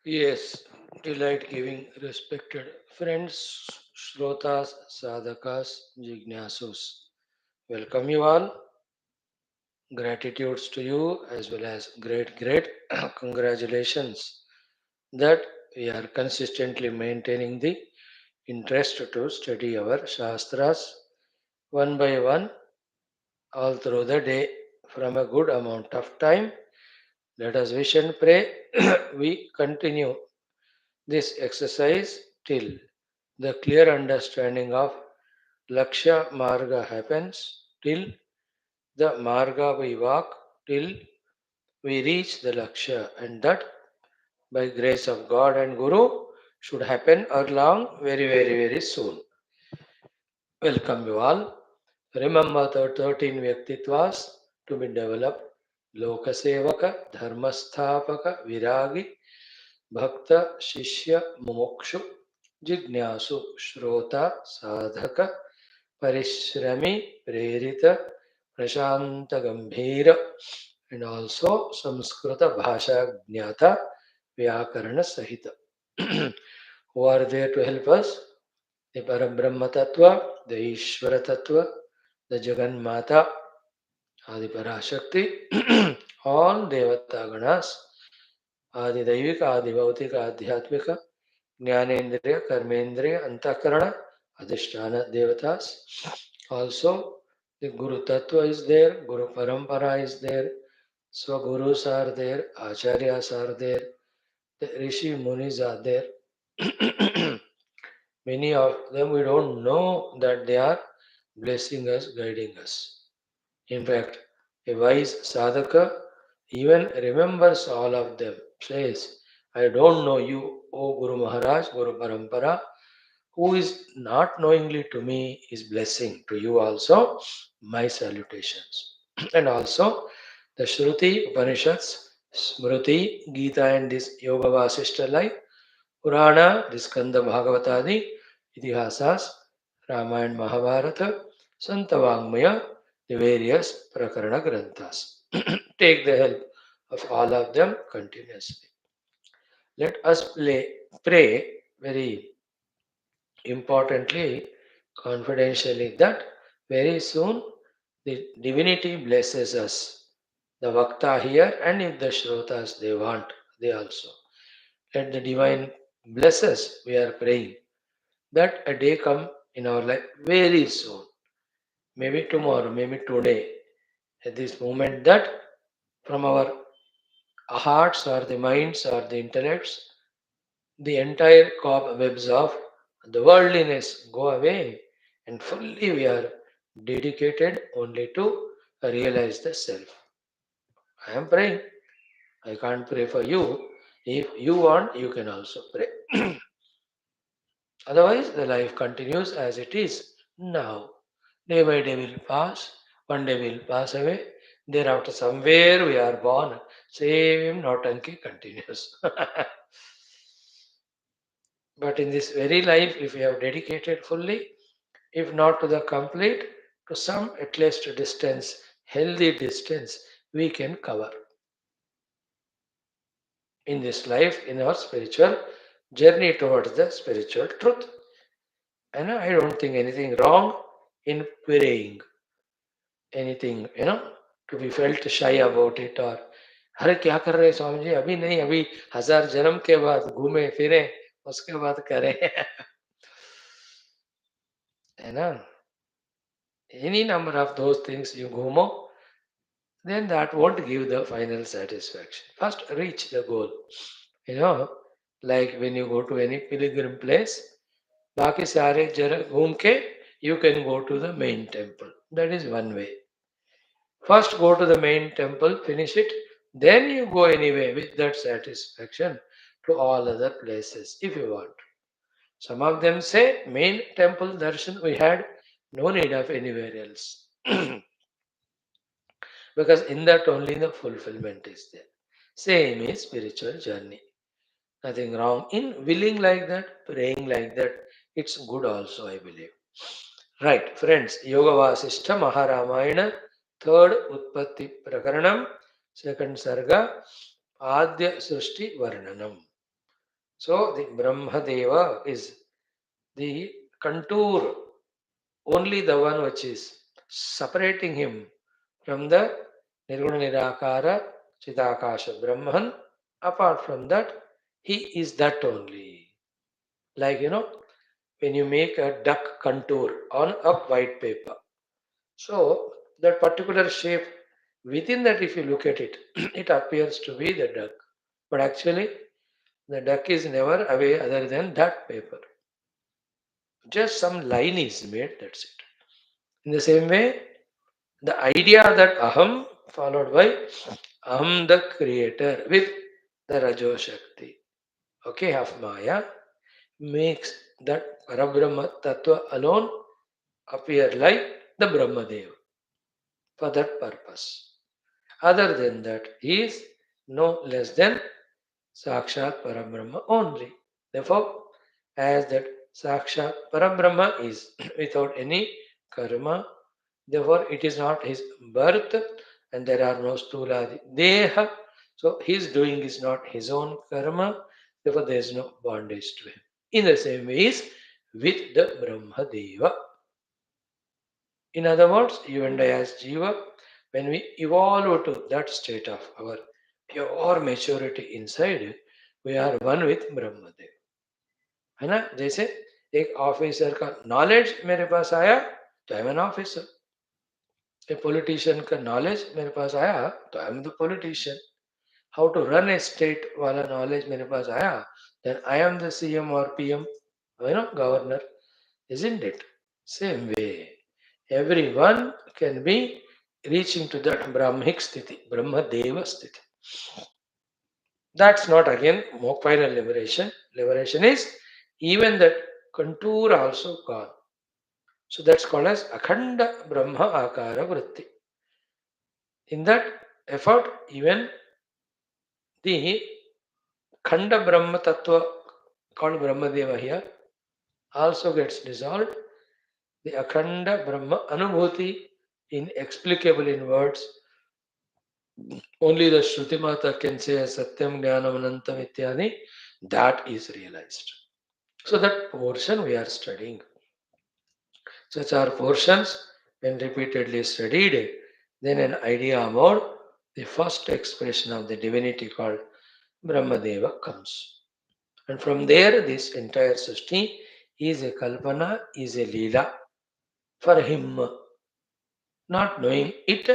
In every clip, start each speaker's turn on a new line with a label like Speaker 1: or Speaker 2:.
Speaker 1: Yes, delight giving respected friends, shrotas, sadhakas, jignasus. Welcome you all. Gratitudes to you as well as great congratulations that we are consistently maintaining the interest to study our Shastras one by one all through the day from a good amount of time. Let us wish and pray we continue this exercise till the clear understanding of Lakshya Marga happens, till the Marga we walk, till we reach the Lakshya, and that by grace of God and Guru should happen along very soon. Welcome you all. Remember the 13 Vyaktitvas to be developed: Lokasevaka, Dharmasthapaka, Viragi, Bhakta, Shishya, Mumukshu, Jignasu, Shrota, Sadhaka, Parishrami, Prerita, Prashanta Gambhira, and also Samskrita Bhasha Jnata, Vyakarana Sahita. Who are there to help us? The Parabrahma Tattva, the Ishvara Tattva, the Jagan Mata, Adi Parashakti, all Devata Ganas, Adi Daivika, Adi Bhautika, Adhyatmika, Jnanendriya, Karmendriya, Antakarana, Adhisthana Devatas. Also, the Guru Tattva is there, Guru Parampara is there, Swagurus are there, Acharyas are there, the Rishi Munis are there. Many of them we don't know that they are blessing us, guiding us. In fact, a wise sadhaka even remembers all of them, says, I don't know you, O Guru Maharaj, Guru Parampara, who is not knowingly to me is blessing to you also, my salutations. And also the Shruti Upanishads, Smriti, Gita and this Yoga Vaashishtha life, Purana, this Skanda Bhagavatadi, Itihasas, Ramayana Mahabharata, Santa Vangmaya, the various Prakarana Granthas. Take the help of all of them continuously. Let us pray very importantly, confidentially, that very soon the divinity blesses us. The Vakta here, and if the Shrotas they want, they also. Let the divine bless us. We are praying that a day come in our life very soon, maybe tomorrow, maybe today, at this moment, that from our hearts or the minds or the intellects, the entire cobwebs of the worldliness go away, and fully we are dedicated only to realize the self. I am praying. I can't pray for you. If you want, you can also pray. Otherwise, the life continues as it is now. Day by day will pass. One day will pass away. Thereafter, somewhere we are born. Same Nautanki continues. But in this very life, if we have dedicated fully, if not to the complete, to some at least distance, healthy distance, we can cover. In this life, in our spiritual journey towards the spiritual truth. And I don't think anything wrong in praying, anything, to be felt shy about it or अरे क्या कर रहे हैं स्वामी जी, अभी नहीं, अभी 1000 जन्म के बाद घूमे फिरे, उसके बाद करें. है ना? Any number of those things you घूमो, then that won't give the final satisfaction. First, reach the goal. You know, like when you go to any pilgrim place, बाकी सारे जगह घूम के you can go to the main temple. That is one way. First, go to the main temple, finish it, then you go anyway with that satisfaction to all other places if you want. Some of them say main temple darshan we had, no need of anywhere else. Because in that only the fulfillment is there. Same is spiritual journey. Nothing wrong in willing like that, praying like that. It's good also, I believe. Right, friends. Yoga Vaashishtha Maharamayana, third Utpatthi Prakaranam, second Sarga, Adya Srushti Varnanam. So the Brahmadeva is the contour, only the one which is separating him from the Nirguna Nirakara Chidakasha Brahman. Apart from that, he is that only. Like, when you make a duck contour on a white paper. So, that particular shape, within that, if you look at it, it appears to be the duck. But actually, the duck is never away other than that paper. Just some line is made, that's it. In the same way, the idea that aham followed by aham the creator with the Rajo Shakti, okay, of Maya, makes that Parabrahma Tattva alone appear like the Brahmadeva for that purpose. Other than that, he is no less than Sakshat Parabrahma only. Therefore, as that Sakshat Parabrahma is without any karma, therefore it is not his birth and there are no stuladi deha. So his doing is not his own karma, therefore there is no bondage to him. In the same way is with the Brahmadeva. In other words, you and I as Jiva, when we evolve to that state of our pure maturity inside, we are one with Brahmadev. है ना? जैसे एक officer का knowledge मेरे पास आया तो I am an officer. A politician का knowledge मेरे पास आया तो I am the politician. How to run a state वाला knowledge मेरे पास आया, then I am the CM or PM, governor, isn't it? Same way, everyone can be reaching to that Brahmic sthiti, Brahmadeva sthiti. That's not again more final liberation. Liberation is even that contour also gone. So that's called as Akhanda Brahma Akara Vritti. In that effort, even the Khanda Brahma Tattva called Brahmadeva here also gets dissolved. The Akhanda Brahma Anubhuti, inexplicable in words, only the Shruti Mata can say as Satyam Jnanam Anantam Ityani, that is realized. So that portion we are studying. Such are portions when repeatedly studied, then an idea about the first expression of the divinity called Brahmadeva comes. And from there, this entire Srishti is a Kalpana, is a Leela for him. Not knowing it,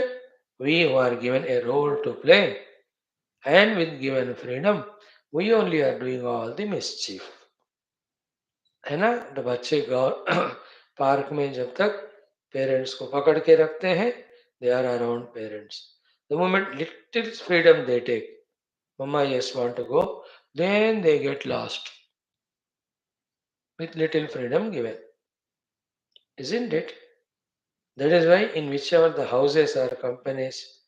Speaker 1: we who are given a role to play and with given freedom, we only are doing all the mischief. है ना? तो बच्चे park में जब तक parents को पकड़ के रखते हैं, they are around parents. The moment little freedom they take, Mama just want to go, then they get lost with little freedom given. Isn't it? That is why in whichever the houses or companies,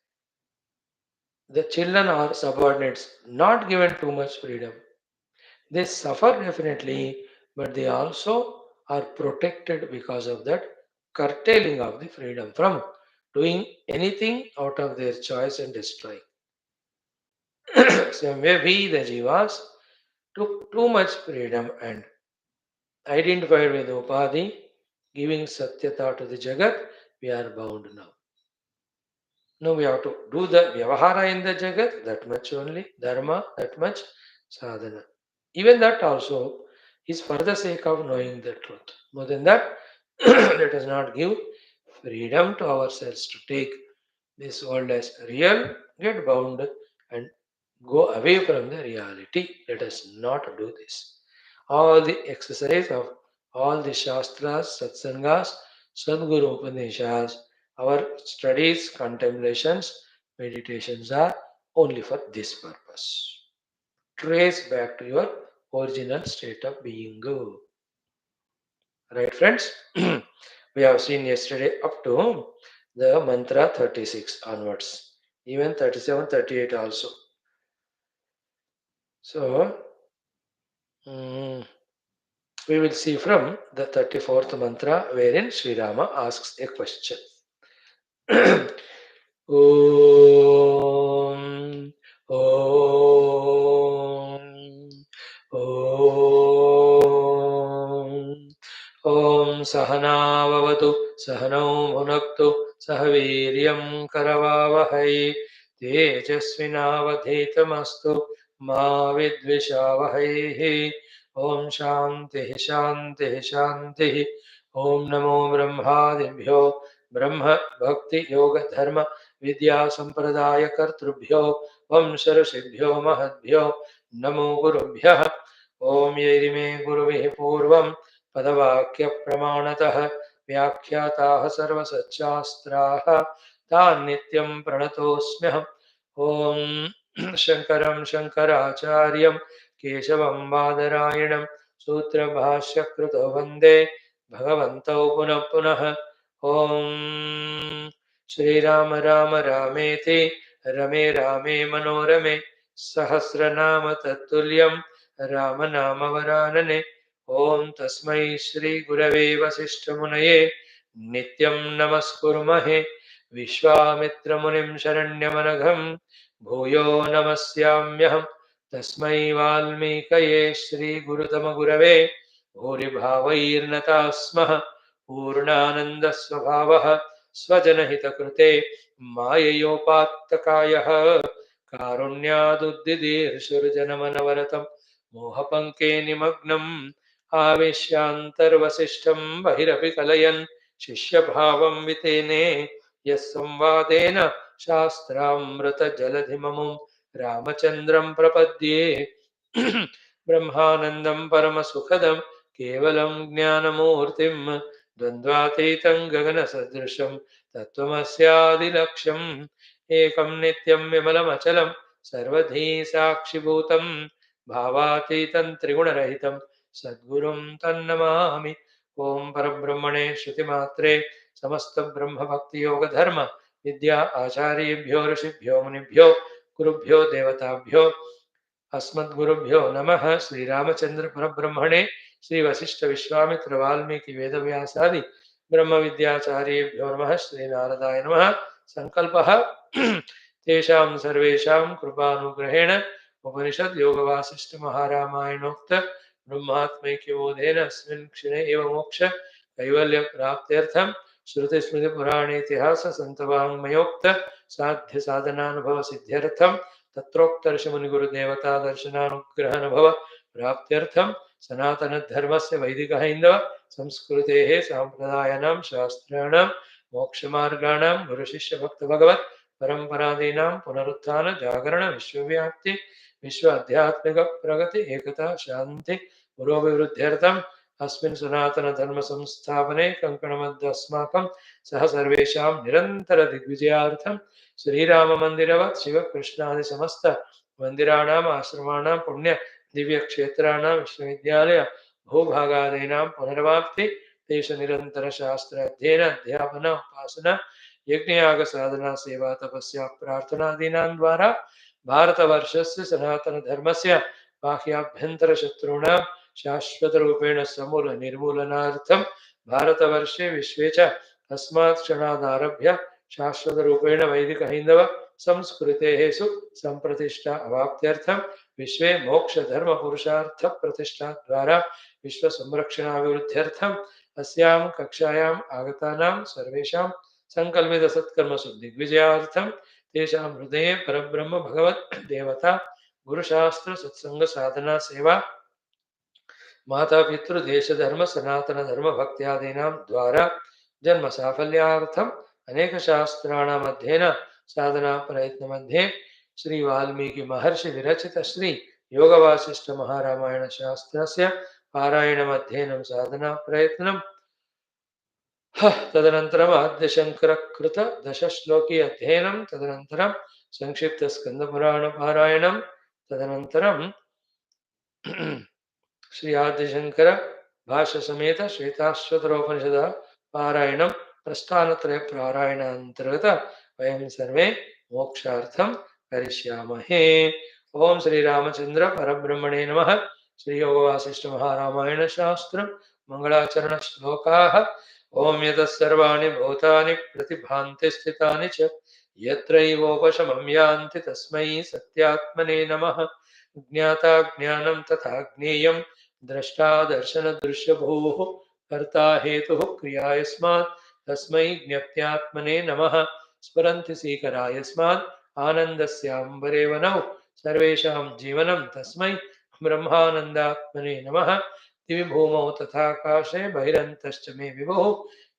Speaker 1: the children are subordinates, not given too much freedom. They suffer definitely, but they also are protected because of that curtailing of the freedom from doing anything out of their choice and destroying. Same way we, the jivas, took too much freedom and identified with Upadhi, giving Satyata to the Jagat, we are bound now. Now we have to do the Vyavahara in the Jagat, that much only, Dharma, that much, Sadhana. Even that also is for the sake of knowing the truth. More than that, let us not give freedom to ourselves to take this world as real, get bound, and go away from the reality. Let us not do this. All the exercise of all the Shastras, Satsangas, Sadguru Upanishads, our studies, contemplations, meditations are only for this purpose. Trace back to your original state of being. Right, friends? We have seen yesterday up to the mantra 36 onwards, even 37, 38 also. So, we will see from the 34th mantra wherein Sri Rama asks a question. Om, Om, Om. Om Sahana Vavatu Sahanau Bhunaktu Sahaviryam Karavavahai Tejasvinavadhetamastu Ma Vidvishavahai. Om Shanti Shanti Shanti. Om Namo Brahmadibhyo Brahma Bhakti Yoga Dharma Vidya Sampradaya Kartrubhyo Vamsharashibhyo Mahadbhyo Namo Gurubhyah. Om Yerime Guruvihi Purvam पदवाक्य प्रमाणतः व्याख्याताः सर्वसच्शास्त्राः तान् नित्यं प्रणतोऽस्म्यहम्. ॐ शङ्करं शङ्कराचार्यं केशवं बादरायणं सूत्रभाष्यकृतो वन्दे भगवन्तौ पुनः पुनः. ॐ श्रीराम राम रामेति रमे रामे मनोरमे सहस्रनाम तत्तुल्यं रामनामवरानने. ओम तस्मै श्री गुरवे वसिष्ठमुनये नित्यं नमस्कुर्महे. विश्वामित्रमुनिं शरण्यमनघं भूयो नमस्याम्यहं. तस्मै वाल्मीकये श्रीगुरुतमगुरवे भूरिभावैर्नताः स्मः. पूर्णानन्दस्वभावः स्वजनहितकृते माययोपात्तकायः कारुण्यादुद्दिदीर्षुर्जनमनवरतं मोहपङ्के निमग्नम् आवेश्यान्तर्वसिष्ठं बहिरपि कलयन् शिष्यभावं वितेने. यः संवादेन शास्त्रामृतजलधिममुं रामचन्द्रं प्रपद्ये. ब्रह्मानन्दं परमसुखदं केवलं ज्ञानमूर्तिं द्वन्द्वातीतं गगनसदृशं तत्त्वमस्यादिलक्ष्यम्. एकं नित्यं विमलमचलं सर्वधी साक्षिभूतं भावातीतं त्रिगुणरहितं सद्गुरुं तन्नमामि. ओम परब्रह्मणे श्रुतिमात्रे समस्त ब्रह्म भक्ति योग धर्म विद्या आचार्येभ्यो ऋषिभ्यो मुनिभ्यो गुरुभ्यो देवताभ्यो अस्मद्गुरुभ्यो नमः. श्रीरामचंद्र परब्रह्मणे श्री वशिष्ठ विश्वामित्र वाल्मीकि वेदव्यासादि ब्रह्म विद्याचार्येभ्यो नमः. श्रीनारदाय नमः. संकल्पः तेषां सर्वेषां कृपानुग्रहेण उपनिषद योग वासिष्ठ महारामायणोक्त ब्रह्मात्मैक्यबोधेन अस्मिन् क्षणे एव मोक्ष कैवल्य प्राप्त्यर्थं श्रुति स्मृति पुराणेतिहास संतवाङ्मयोक्त साध्य साधनानुभव सिद्ध्यर्थं तत्रोक्त ऋषिमुनि गुरुदेवता दर्शनानुग्रहानुभव प्राप्त्यर्थं सनातन धर्मस्य वैदिक हैन्दव संस्कृतेः साम्प्रदायानां शास्त्राणां मोक्षमार्गाणां गुरुशिष्य भक्त भगवत् परंपरादीनां पुनरुत्थान जागरण विश्वव्याप्ति विश्व आध्यात्मिक प्रगति एकता शांति पुरोभिवृद्ध्यर्थम् अस्मिन् सनातन धर्म संस्थापने कंकणबद्ध अस्माकं सह सर्वेषां निरंतर दिग्विजयार्थं श्रीराम मंदिरवत् शिव कृष्णादि समस्त मंदिराणाम् आश्रमाणां पुण्य दिव्य क्षेत्राणां विश्वविद्यालय भूभागादीनां पुनर्वाप्ति देश निरंतर शास्त्र अध्ययन अध्यापन उपासना यज्ञयाग साधना सेवा तपस्या प्रार्थनादीनां द्वारा भारतवर्षस्य सनातन धर्मस्य बाह्याभ्यन्तर शत्रूणां शाश्वत रूपेण समूल निर्मूलनार्थं भारतवर्षे विश्वे च अस्मात् क्षणादारभ्य शाश्वत रूपेण वैदिक हैन्दव संस्कृतेः सुसंप्रतिष्ठा अवाप्त्यर्थं विश्वे मोक्ष धर्म पुरुषार्थ प्रतिष्ठा द्वारा विश्व संरक्षणाभिवृद्ध्यर्थम अस्यां कक्षायाम् आगतानां सर्वेषां संकल्पित सत्कर्म दिग्विजयार्थम तेषां हृदये परब्रह्म भगवत् देवता गुरुशास्त्र सत्संग साधना सेवा माता पितृ देश धर्म सनातन धर्म भक्त्यादीनां द्वारा जन्म साफल्यार्थम अनेक शास्त्राणाम् अध्ययन साधना प्रयत्न मध्ये श्री वाल्मीकि महर्षि विरचित श्री योग वासिष्ठ महारामायण शास्त्रस्य पारायणम् अध्ययनं साधना प्रयत्नं तदनन्तरम् आद्यशङ्कर कृत दशश्लोकी अध्ययनं तदनन्तरं संक्षिप्त स्कंद पुराण पारायणं तदनन्तरं श्री आदिशंकर भाष्य समेत श्वेताश्वतरोपनिषद पारायणं प्रस्थानत्रय पारायणान्तर्गत वयं सर्वे मोक्षार्थं करिष्यामहे। ओम श्री रामचंद्र परब्रह्मणे नमः। श्री योग वासिष्ठ महारामायण शास्त्र मंगलाचरण श्लोकाः। ओम यतस्सर्वाणि भूतानि प्रतिभान्ति स्थितानि च यत्रैवोपशमं यान्ति तस्मै सत्यात्मने नमः। ज्ञाता ज्ञानं तथा ज्ञेयं द्रष्टा दर्शन दृश्य भूः कर्ता हेतुः क्रिया यस्मात् तस्मै ज्ञप्त्यात्मने नमः। स्फुरन्ति सीकरा यस्मात् आनन्दस्याम्बरे वनौ सर्वेषां जीवनं तस्मै ब्रह्मानन्दात्मने नमः। दिवि भूमौ तथाकाशे बहिरन्तश्च मे विभुः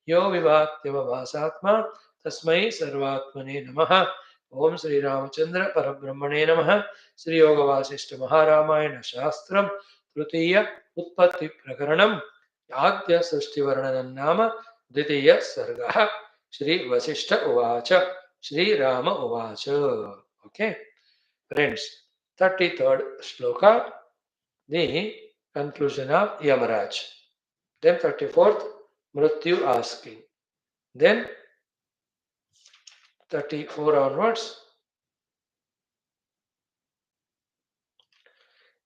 Speaker 1: यो विभात्यवभासात्मा तस्मै सर्वात्मने नमः। ओम श्री रामचंद्र परब्रह्मणे नमः। श्री योग वासिष्ठ महारामायण शास्त्रम तृतीय उत्पत्ति प्रकरणम आद्य सृष्टि वर्णनम नाम द्वितीय सर्गः। श्री वशिष्ठ उवाच श्री राम उवाच। Okay friends, 33rd shloka, the conclusion of Yamaraj. Then 34th, Mrityu asking. Then 34 onwards,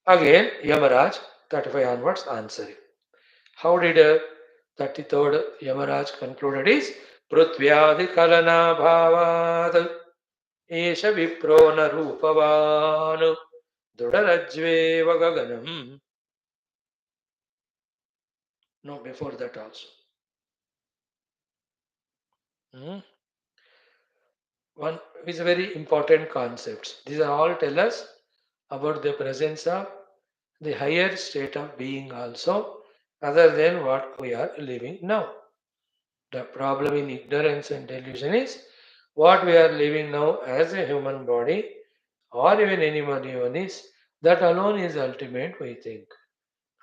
Speaker 1: again Yamaraj, 35 onwards answering. How did 33rd Yamaraj concluded is Prutvyadi Kalana Bhavad Esha Vipro Na Rupavan Dudarajveva Gaganam. No, before that also. One is a very important concepts. These are all tell us about the presence of the higher state of being also, other than what we are living now. The problem in ignorance and delusion is what we are living now as a human body or even animal even is, that alone is ultimate, we think.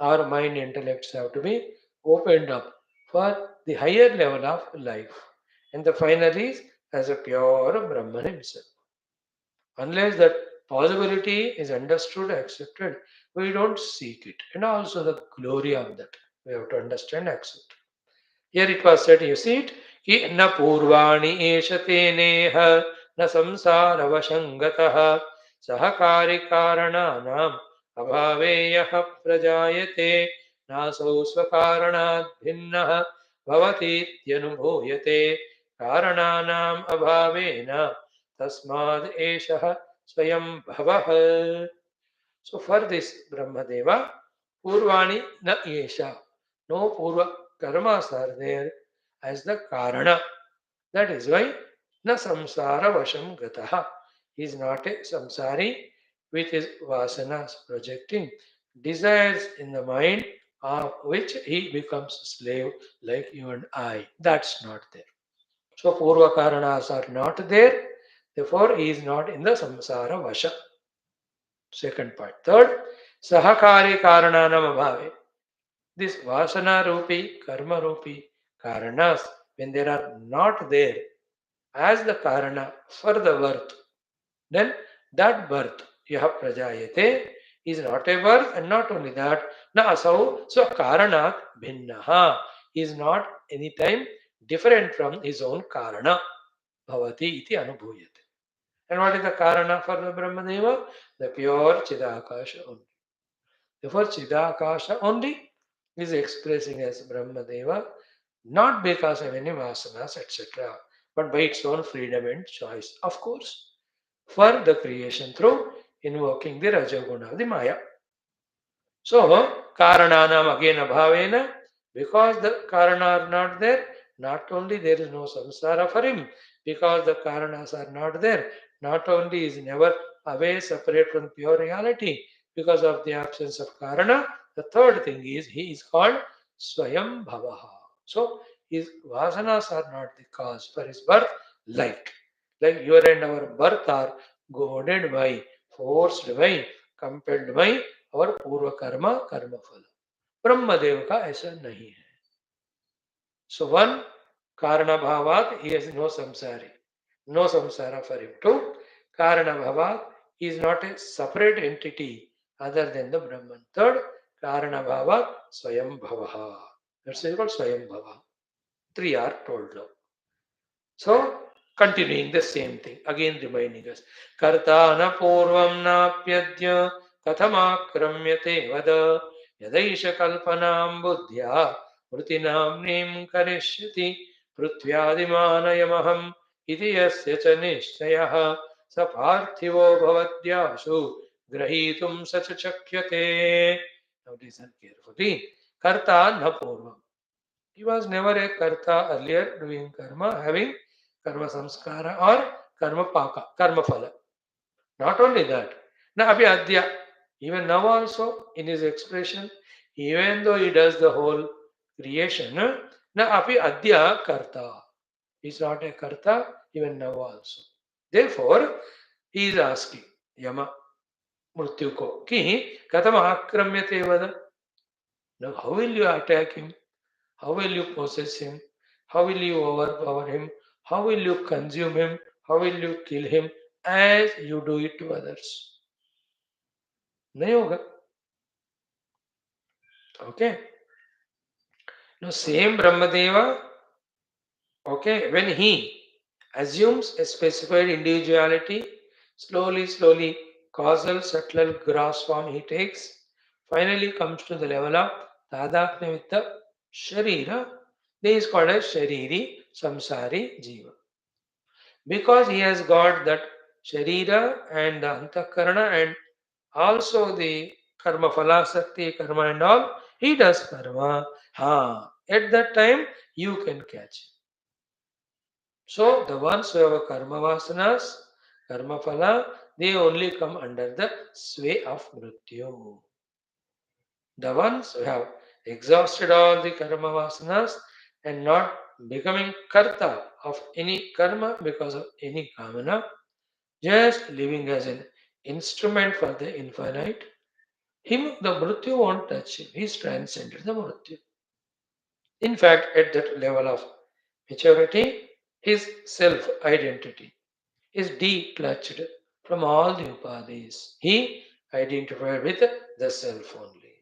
Speaker 1: Our mind intellects have to be opened up for the higher level of life. And the final is as a pure Brahman himself. Unless that possibility is understood, accepted, we don't seek it. And also the glory of that. We have to understand, accept. Here it was said, you see it, कि न पूर्वाणि एष तेनेह न संसारवशङ्गतः सहकारिकारणानाम् अभावे यः प्रजायते नासौ स्वकारणात् भिन्नः भवतीत्यनुभूयते कारणानाम् अभावेन तस्माद् एषः स्वयं भवः. So for this Brahmadeva, Purvani na Yesha. No Purva karmas are there as the Karana. That is why na samsara vasham gataha. He is not a samsari with his vasanas projecting desires in the mind of which he becomes slave like you and I. That's not there. So Purva Karanas are not there. Therefore, he is not in the samsara vasha. Second part. Third, Sahakari Karananam Abhave. This Vasana Rupi, Karma Rupi Karanas, when they are not there as the Karana for the birth, then that birth, Yaha Prajayate, is not a birth, and not only that, Na Asau, so Karanat Bhinnaha, is not anytime different from his own Karana. Bhavati iti Anubhuyate. And what is the Karana for the Brahmadeva? The pure Chidakasha only. Therefore, Chidakasha only is expressing as Brahmadeva, not because of any vasanas, etc., but by its own freedom and choice. Of course, for the creation through invoking the Rajaguna of the Maya. So, Karananam again abhavena, because the Karana are not there, not only there is no samsara for him, because the Karanas are not there, not only is never away separate from pure reality, because of the absence of Karana, the third thing is he is called Swayam Bhavaha. So, his vasanas are not the cause for his birth, like your and our birth are goaded by, forced by, compelled by और पूर्व कर्म कर्मफल ब्रह्मदेव का ऐसा नहीं है. So one karana bhavat, he has no samsari, no samsara for him. Two, karana bhavat, he is not a separate entity other than the Brahman. Third, karana bhavat swayam bhavaha. That's called swayam bhava. Three are told now. So continuing the same thing, again reminding us. Karta na purvam na pyadya kathamakramyate vada yadaisha kalpanam buddhya mrutinamnim karishyati prithvyadimanayamaham iti yasya cha nishchayah sa parthivo bhavadyashu grahitum sacha chakyate. Now listen carefully. Karta na purvam. He was never a karta earlier doing karma, having karma samskara or karma paka, karma phala. Not only that, na api adya, even now also in his expression, even though he does the whole creation, na api adya karta. He is not a karta even now also. Therefore, he is asking Yama Mrityu ko ki katam akramyate vada. Now, how will you attack him? How will you possess him? How will you overpower him? How will you consume him? How will you kill him as you do it to others? नहीं होगा. Okay. Now same Brahmadeva, okay, when he assumes a specified individuality, slowly, causal, subtle, gross form he takes, finally comes to the level of Tadaknya with the Sharira. This is called as Shariri, Samsari, Jiva. Because he has got that Sharira and the Antakarana and also the Karma Phalasakti, karma and all, he does karma. At that time, you can catch him. So, the ones who have a karma vasanas, karma phala, they only come under the sway of mrityu. The ones who have exhausted all the karma vasanas and not becoming karta of any karma because of any kamana, just living as an instrument for the infinite, him, the mrityu won't touch him. He's transcended the mrityu. In fact, at that level of maturity, his self identity is declutched from all the upadhis. He identified with the self only.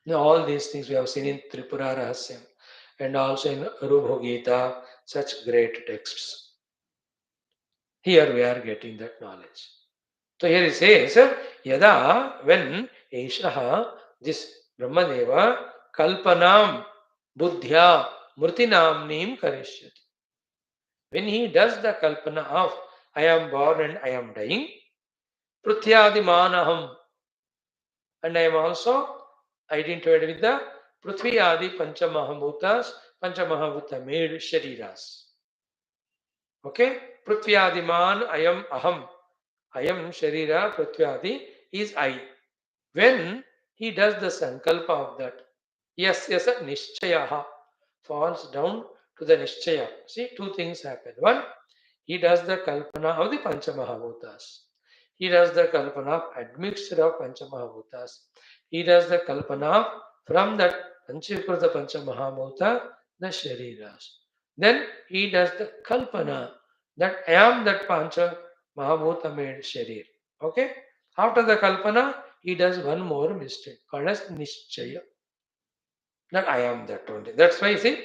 Speaker 1: Now, all these things we have seen in Tripura Rahasyam and also in Rubho Gita, such great texts. Here we are getting that knowledge. So here it says, Yada, when Eshaha, this Brahmadeva, Kalpanam, Buddhya, Murtinamnim Karishyati. When he does the Kalpana of I am born and I am dying, Prithyadimanaham, and I am also identified with the Prithvi Adi Panchamahabhutas, Panchamahabhuta made Shariras. Okay? Prithvyadiman, I am Aham. I am Sharira, Prithvyadi is I. When he does the sankalpa of that, yes, Nishchayaha falls down to the Nishchaya. See, two things happen. One, he does the kalpana of the Panchamahabhutas. He does the kalpana of admixture of Panchamahabhutas. He does the kalpana from that Panchakrita Panchamahabhuta, the Shariras. Then he does the kalpana that I am that Pancha Mahabhuta made Sharir. Okay? After the kalpana, he does one more mistake called as Nishchaya. That I am that only. That's why he says,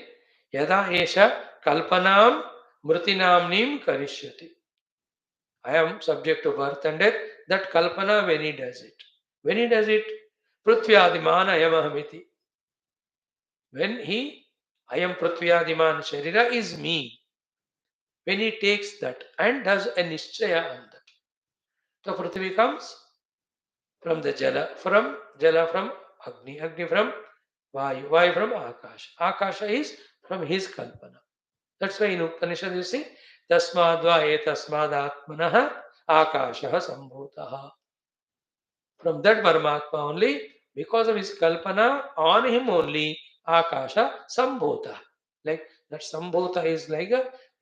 Speaker 1: Yada Esha Kalpanam Mrutinamnim Karishyati. I am subject to birth and death. That Kalpana when he does it. When he does it, Prithvyadiman Ayamahamiti. When he, I am Prithvyadiman Sharira is me. When he takes that and does a Nishchaya on that. So Prithvi comes from the Jala, from Agni, Agni from Vayu, Vayu from Akasha. Akasha is from his Kalpana. That's why in Upanishad you see, Tasmadva etasmad atmanaha Akashaha sambhutaha. From that Paramatma only, because of his Kalpana, on him only, Akasha sambhuta. Like that sambhuta is like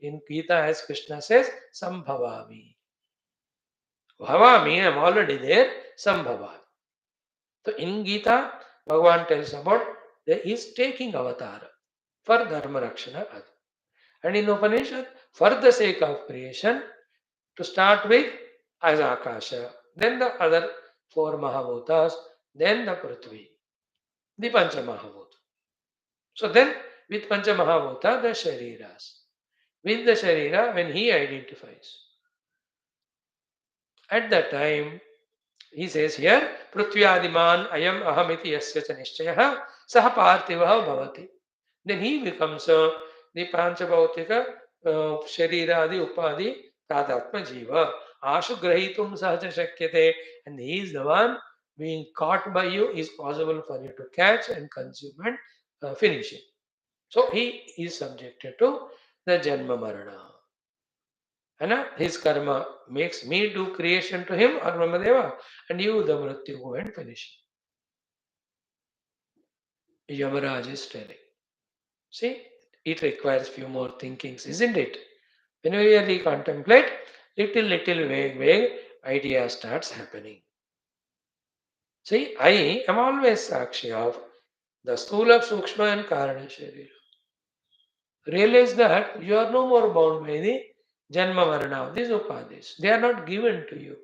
Speaker 1: in Gita as Krishna says, Sambhavami. Bhavami, I am already there, Sambhavami. So in Gita, Bhagavan tells about that he is taking avatar for Dharma Rakshana. And in Upanishad, for the sake of creation, to start with as Akasha, then the other four Mahabhutas, then the Prithvi, the Pancha Mahabhuta. So then with Pancha Mahabhuta, the Shariras. With the Sharira, when he identifies. At that time, he says here, Prithvyadiman ayam ahamiti yasya cha nishchayaha saha parthivaha bhavati. Then he becomes the Panchabhautika Shariradi Upadi Tadatma Jiva. Ashu Grahitum Sahaja Shakyate. And he is the one being caught by you, is possible for you to catch and consume and finish it. So he is subjected to the Janma Marana. And his karma makes me do creation to him or Brahmadeva, and you, the Mrityu, go and finish it. Yamaraj is telling. See, it requires few more thinkings, isn't it? When we really contemplate, little vague idea starts happening. See, I am always Sakshi of the Stula, Sukshma and Karana Sharira. Realize that you are no more bound by the Janma Varana of these Upadhis. They are not given to you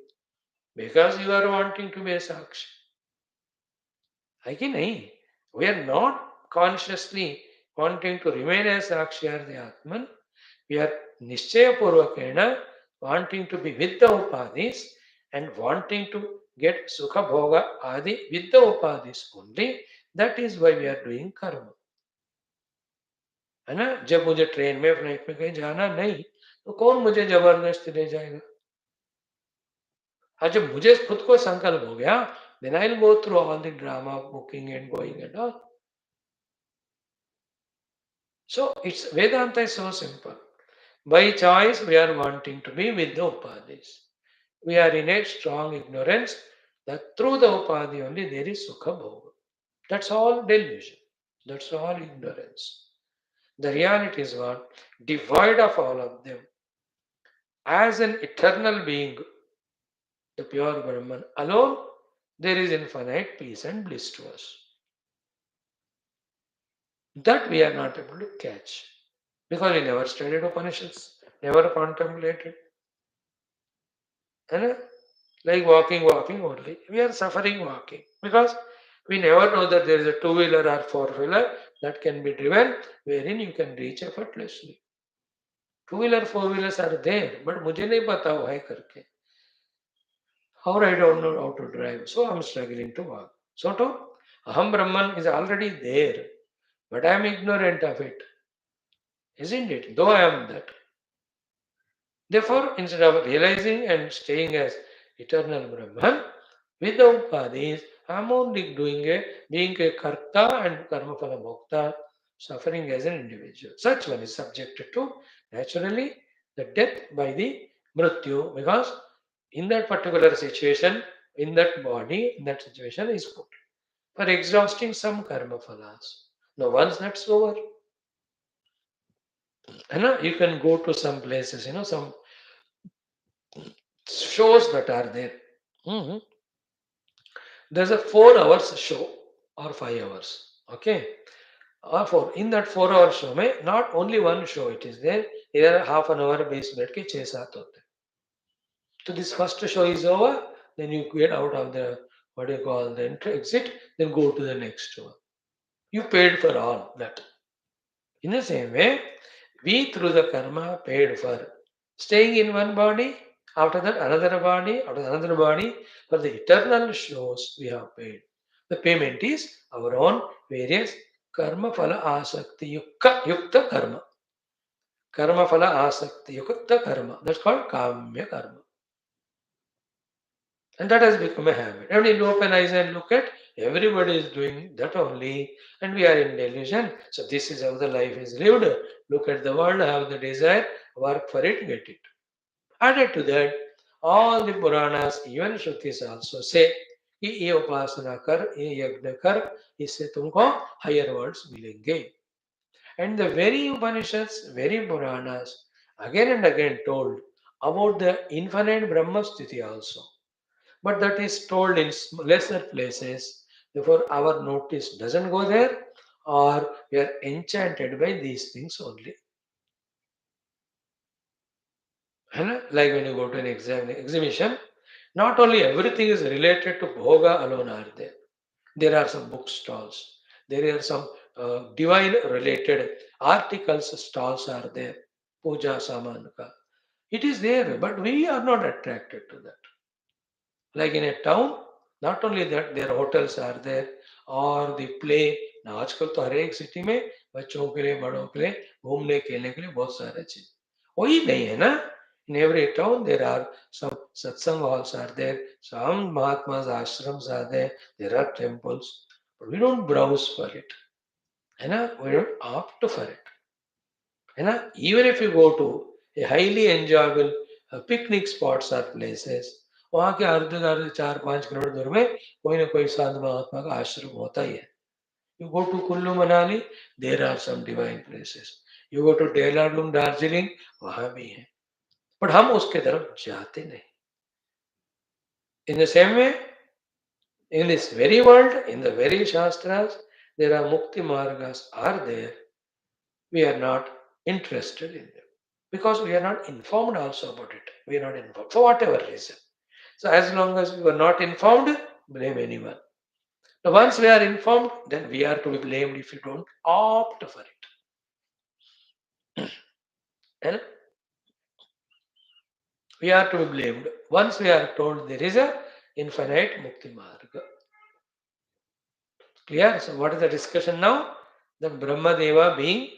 Speaker 1: because you are wanting to be a Sakshi. Nahi. We are not consciously wanting to remain as Sakshi or the Atman. We are Nishchaya Purvakena wanting to be with the Upadhis and wanting to get Sukha Bhoga Adi with the Upadhis only. That is why we are doing karma. है ना? जब मुझे train में flight में कहीं जाना नहीं तो कौन मुझे जबरदस्ती ले जाएगा? हाँ, जब मुझे खुद को संकल्प हो गया, then I'll go through all the drama, booking and going and all. So it's Vedanta is so simple. By choice, we are wanting to be with the Upadhis. We are in a strong ignorance that through the Upadhi only there is Sukha Bhoga. That's all delusion. That's all ignorance. The reality is what? Devoid of all of them. As an eternal being, the pure Brahman alone, there is infinite peace and bliss to us. That we are not able to catch. Because we never studied Upanishads, never contemplated. And like walking only. We are suffering walking. Because we never know that there is a two-wheeler or four-wheeler that can be driven wherein you can reach effortlessly. Two-wheeler, four-wheelers are there, but मुझे नहीं पता वो है करके. Or I don't know how to drive, so I'm struggling to walk. So to Aham Brahman is already there, but I am ignorant of it. Isn't it? Though I am that. Therefore, instead of realizing and staying as eternal Brahman, with the Upadhis, I am only being a Karta and Karma Phala Bhokta, suffering as an individual. Such one is subjected to, naturally, the death by the Mrityu, because in that particular situation, in that body, in that situation is put for exhausting some karma phalas. Now, once that's over, you can go to some places, some shows that are there. There's a 4 hours show or 5 hours. Okay. Or four. In that 4-hour show, not only one show it is there, there are half an hour base minute ke 6-7 hote. So this first show is over, then you get out of the the exit, then go to the next show. You paid for all that. In the same way, we through the karma paid for staying in one body, after that another body, after another body. For the eternal shows we have paid. The payment is our own various karma phala asakti yukta karma. Karma phala asakti yukta karma. That's called kamya karma. And that has become a habit. And when you open eyes and look at, everybody is doing that only, and we are in delusion. So this is how the life is lived. Look at the world, have the desire, work for it, get it. Added to that, all the Puranas, even Shrutis also say, कि ये उपासना कर, ये यज्ञ कर, इससे तुमको higher worlds मिलेंगे. And the very Upanishads, very Puranas, again and again told about the infinite Brahma Sthiti also. But that is told in lesser places. Therefore, our notice doesn't go there, or we are enchanted by these things only. Like when you go to an exhibition, not only everything is related to bhoga alone are there. There are some book stalls. There are some divine related articles stalls are there. Puja samanka. It is there, but we are not attracted to that. Like in a town, not only that their hotels are there or the play. आजकल तो हर एक city में बच्चों के लिए बड़ों के लिए घूमने खेलने के लिए बहुत सारे चीज वही नहीं है ना. In every town there are some satsang halls are there, some Mahatmas ashrams are there, there are temples, but we don't browse for it, है ना, we don't opt for it, है ना. Even if you go to a highly enjoyable picnic spots or places, वहाँ के अर्ध 4-5 kilometre दूर में कोई ना कोई साधु महात्मा का आश्रम होता ही है. You go to Kullu Manali, there are some divine places. You go to Dehradun, Darjeeling, वहाँ भी है. But हम उसके तरफ जाते नहीं. In the same way, in this very world, in the very Shastras, there are Mukti Margas are there. We are not interested in them because we are not informed also about it. We are not informed for whatever reason. So as long as we were not informed, blame anyone. Now once we are informed, then we are to be blamed if you don't opt for it. And we are to be blamed once we are told there is a infinite Mukti Marga. Clear? So what is the discussion now? That Brahmadeva being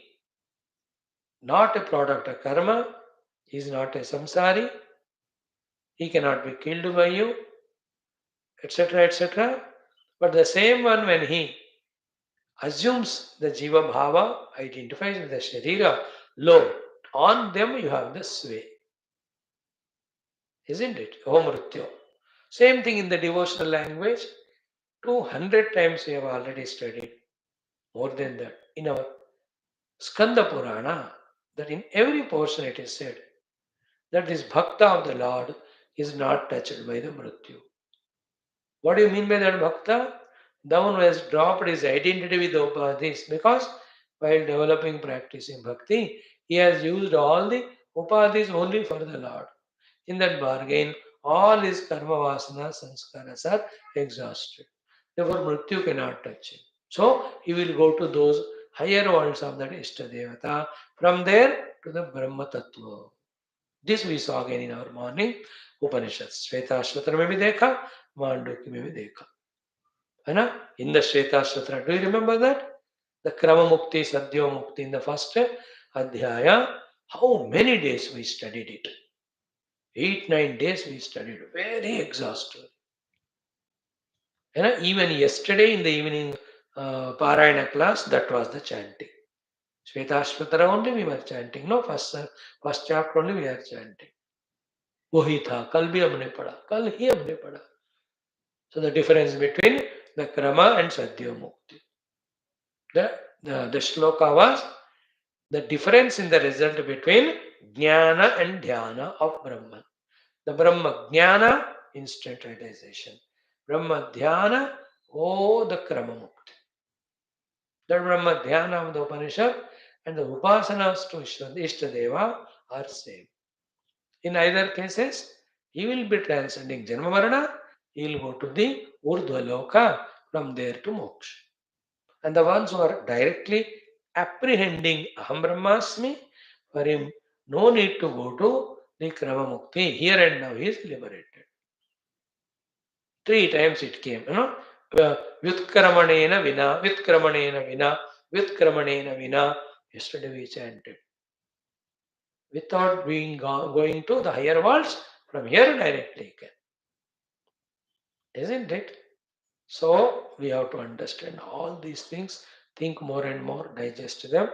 Speaker 1: not a product of karma, he is not a samsari, he cannot be killed by you, etc., etc. But the same one, when he assumes the Jiva Bhava, identifies with the Sharira, lo, on them you have the sway. Isn't it? Om Mrityo. Same thing in the devotional language. 200 times we have already studied. More than that. In our Skanda Purana, that in every portion it is said that this Bhakta of the Lord is not touched by the Mrityu. What do you mean by that Bhakta? The one who has dropped his identity with the Upadhis, because while developing practice in Bhakti, he has used all the Upadhis only for the Lord. In that bargain, all his karma vasana sanskaras are exhausted. Therefore, Mrityu cannot touch him. So, he will go to those higher worlds of that Ishtadevata. From there to the Brahma Tattva. This we saw again in our morning Upanishads. Shvetashvatra में भी देखा, मांडुक्य में भी देखा, है ना? In the Shvetashvatra, do you remember that? The Krama Mukti, Sadhyo Mukti in the first Adhyaya. How many days we studied it? 8-9 days we studied, very exhaustive. And even yesterday in the evening Parayana class, that was the chanting. Shvetashvatara only we were chanting. No, first chapter only we are chanting. वही था, कल भी हमने पढ़ा, कल ही हमने पढ़ा. So the difference between the Krama and Sadhya Mukti. The shloka was the difference in the result between Jnana and Dhyana of Brahman. The Brahma Jnana, instant realization. Brahma Dhyana, oh, the Krama Mukti. The Brahma Dhyana of the Upanishad and the Upasanas to Ishtadeva are same. In either cases, he will be transcending Janma Marana, he will go to the Urdhva Loka, from there to Moksha. And the ones who are directly apprehending Aham Brahmasmi, for him, no need to go to the Krama Mukti. Here and now he is liberated. 3 times it came, Vyutkramanena Vina, Vyutkramanena Vina, Vyutkramanena Vina. Yesterday we chanted. Without going to the higher worlds, from here directly he can. isn't it? So we have to understand all these things, think more and more, digest them,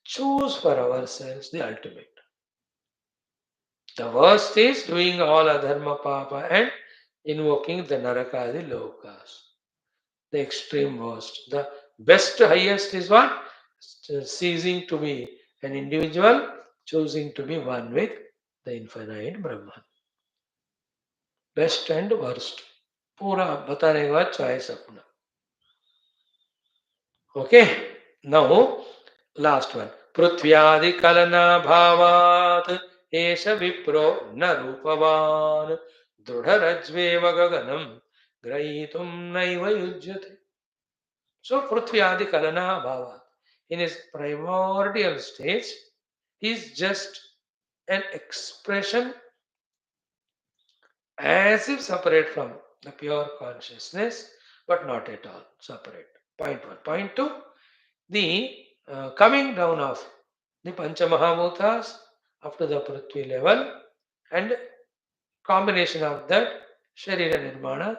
Speaker 1: choose for ourselves the ultimate. The worst is doing all adharma papa and invoking the narakadi lokas. The extreme worst. The best, highest is what? Ceasing to be an individual, choosing to be one with the infinite Brahman. Best and worst. पूरा बताने के बाद choice अपना. Okay. Now, last one. पृथ्व्यादि कलना भावात् एष विप्रो न रूपवान् दृढरज्ज्वेव गगनं ग्रहीतुं नैव युज्यते. So, पृथ्व्यादि Kalna भावात्. In his primordial stage, he is just an expression as if separate from the pure consciousness, but not at all separate. Point one. Point two, the coming down of the Panchamahabhutas up to the Prithvi level and combination of that Sharira Nirmana,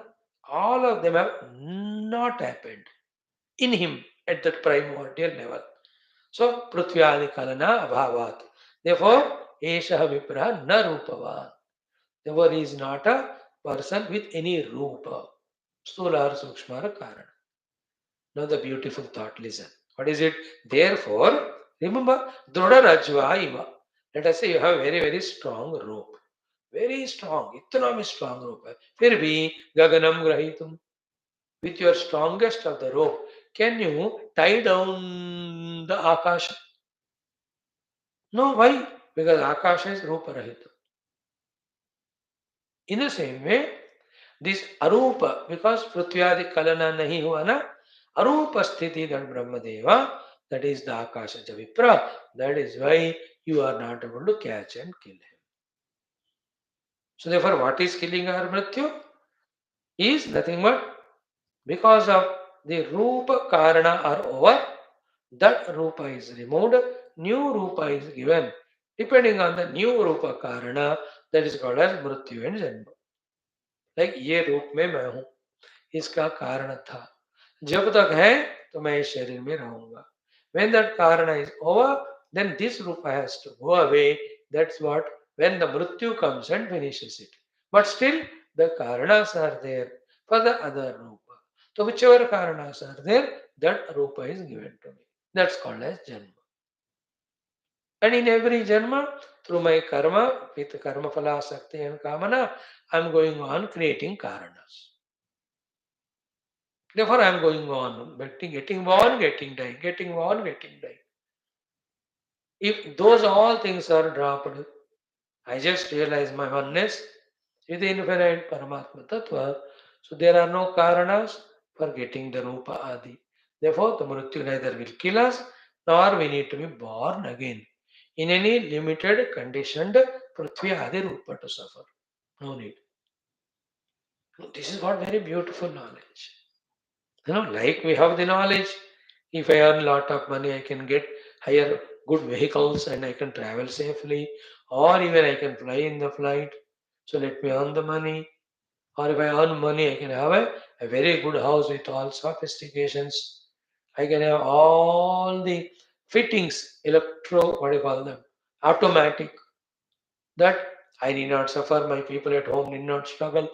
Speaker 1: all of them have not happened in him at that primordial level. So, Prithvyadi Kalana Abhavat. Therefore, Esha Vipraha na Rupavan. Therefore, he is not a person with any Rupa. Stula or Sukshma or Karana. Now, the beautiful thought, listen. What is it? Therefore, remember, Dhrudha Rajva Iva. Let us say you have very, very strong rope. Very strong. Itna strong rope. Fir bhi Gaganam Grahitum. With your strongest of the rope, can you tie down the Akasha? No, why? Because Akasha is Rupa Rahita. In the same way, this Arupa, because Prithvyadi Kalana nahi hua na, Arupa Sthiti that Brahmadeva, that is the Akasha Javipra, that is why you are not able to catch and kill him. So therefore, what is killing our Mrityu? Is nothing but because of the Rupa Karana are over, that Rupa is removed, new Rupa is given. Depending on the new Rupa Karana, that is called as Mrityu and Janma. Like ये रूप में मैं हूं, इसका कारण था, जब तक है तो मैं इस शरीर में रहूंगा. When that karana is over, then this rupa has to go away. That's what, when the mrityu comes and finishes it. But still, the karanas are there for the other rupa. So whichever karanas are there, that rupa is given to me. That's called as janma. And in every janma, through my karma, with karma phala, sakti and kamana, I'm going on creating karanas. Therefore, I am going on, getting born, getting dying, getting born, getting dying. If those all things are dropped, I just realize my oneness with the infinite Paramatma Tattva. So there are no karanas for getting the Rupa Adi. Therefore, the Mrityu neither will kill us, nor we need to be born again in any limited, conditioned Prithvi Adi Rupa to suffer. No need. This is what very beautiful knowledge. Like we have the knowledge, if I earn a lot of money, I can get higher good vehicles and I can travel safely, or even I can fly in the flight. So let me earn the money. Or if I earn money, I can have a very good house with all sophistications. I can have all the fittings, what do you call them? Automatic. That I need not suffer, my people at home need not struggle.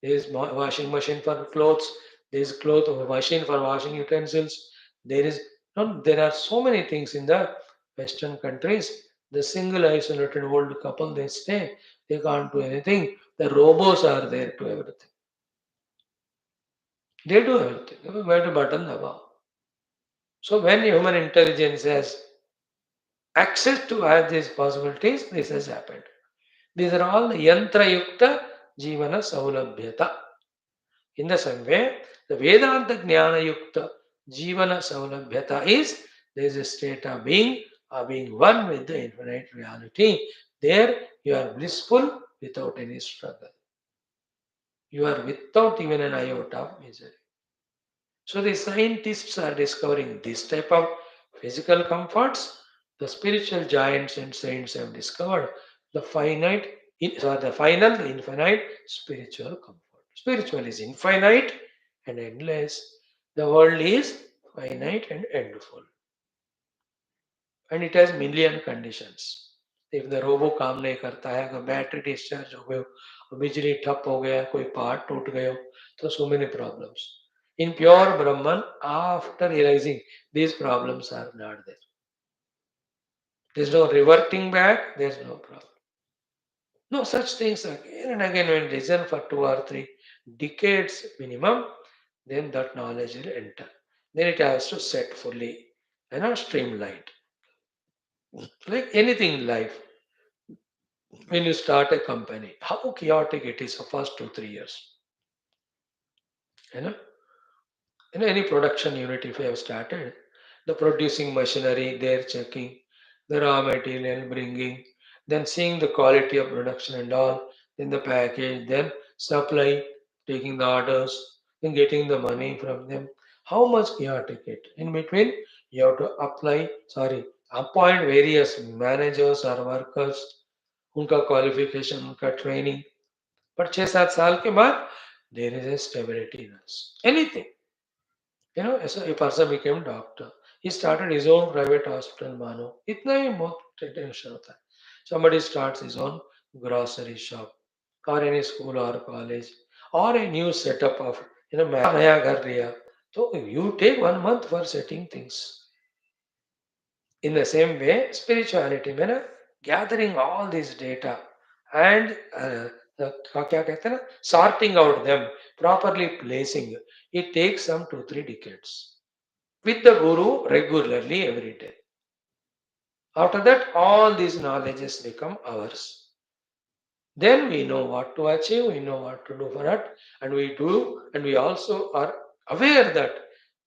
Speaker 1: There is washing machine for clothes. There is cloth machine for washing utensils. There is there are so many things in the Western countries. The single isolated old couple they stay. They can't do anything. The robots are there to everything. They do everything. They where to button the bar. So when human intelligence has access to all these possibilities, this has happened. These are all the yantra yukta jivana saulabhyata. In the same way, the Vedanta Jnana Yukta Jivana Saulabhyata is there is a state of being one with the infinite reality. There you are blissful without any struggle. You are without even an iota of misery. So the scientists are discovering this type of physical comforts. The spiritual giants and saints have discovered the the final, the infinite spiritual comfort. Spiritual is infinite and endless. The world is finite and endful. And it has million conditions. If the robo काम नहीं करता है, अगर battery discharge हो गए, बिजली ठप हो गया, कोई पार्ट टूट गए, तो so many problems. In pure Brahman, after realizing these problems are not there. There is no reverting back, there is no problem. No such things again and again when listen for 2 or 3 decades minimum, then that knowledge will enter. Then it has to set fully, streamlined. Like anything in life, when you start a company, how chaotic it is for first 2 3 years. You know, any production unit if you have started, the producing machinery, they're checking, the raw material bringing, then seeing the quality of production and all, then the package, then supply, taking the orders, then getting the money from them. How much chaotic it? In between, you have to appoint various managers or workers, उनका qualification, उनका training. पर 6 7 साल के बाद there is a stability in us. Anything. As a person became doctor. He started his own private hospital, mano. इतना ही बहुत tension होता है. Somebody starts his own grocery shop or any school or college or a new setup of नया घर लिया. So you take 1 month for setting things. In the same way, spirituality में gathering all this data and क्या कहते हैं ना, sorting out them, properly placing, it takes some 2 3 decades with the guru regularly every day. After that, all these knowledges become ours. Then we know what to achieve, we know what to do for it, and we do, and we also are aware that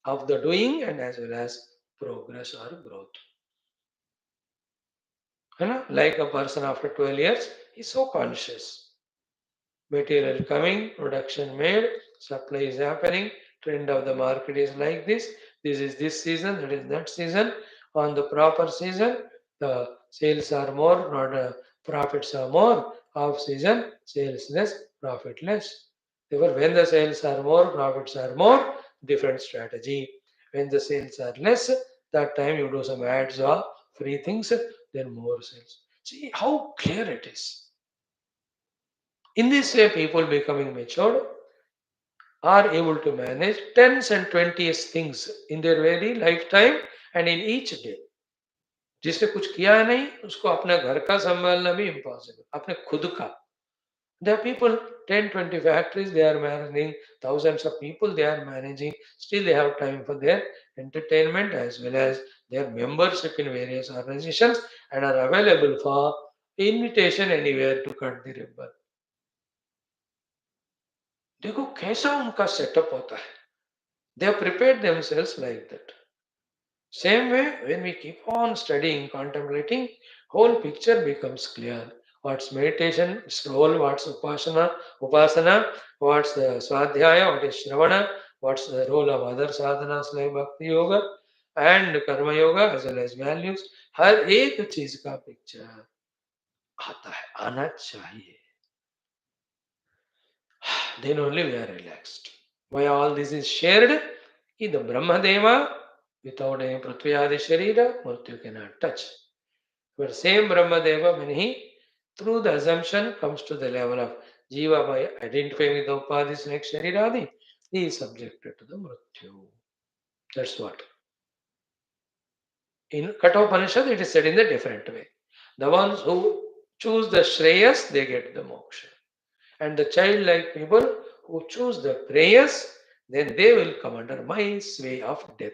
Speaker 1: of the doing and as well as progress or growth. Like a person after 12 years, he's so conscious. Material coming, production made, supply is happening, trend of the market is like this is this season, that is that season. On the proper season, the sales are more, profits are more. Off season, sales less, profit less. Therefore, when the sales are more, profits are more, different strategy. When the sales are less, that time you do some ads or free things, then more sales. See how clear it is. In this way, people becoming matured are able to manage tens and 20s things in their very lifetime and in each day. जिसने कुछ किया है नहीं, उसको अपने घर का संभालना भी इम्पॉसिबल, अपने खुद का. There are people, 10 20 factories, they are managing, thousands of people they are managing. Still, they have time for their entertainment as well as their membership in various organizations and are available for invitation anywhere to cut the ribbon. देखो कैसा उनका setup होता है. They have prepared themselves like that. Same way, when we keep on studying, contemplating, whole picture becomes clear. What's meditation, role, what's upasana, what's the swadhyaya, what is shravana, what's the role of other sadhanas like bhakti yoga and karma yoga as well as values. हर एक चीज का picture आता है, आना चाहिए. Then only we are relaxed. Why all this is shared? In the Brahmadeva, without any Prithvyadi Sharira, Murtyu cannot touch. But same Brahmadeva, when he, through the assumption, comes to the level of Jiva by identifying with the Upadhis next Shariradi, he is subjected to the Mrityu. That's what. In Kathopanishad, it is said in a different way. The ones who choose the Shreyas, they get the moksha. And the childlike people who choose the prayers, then they will come under my sway of death.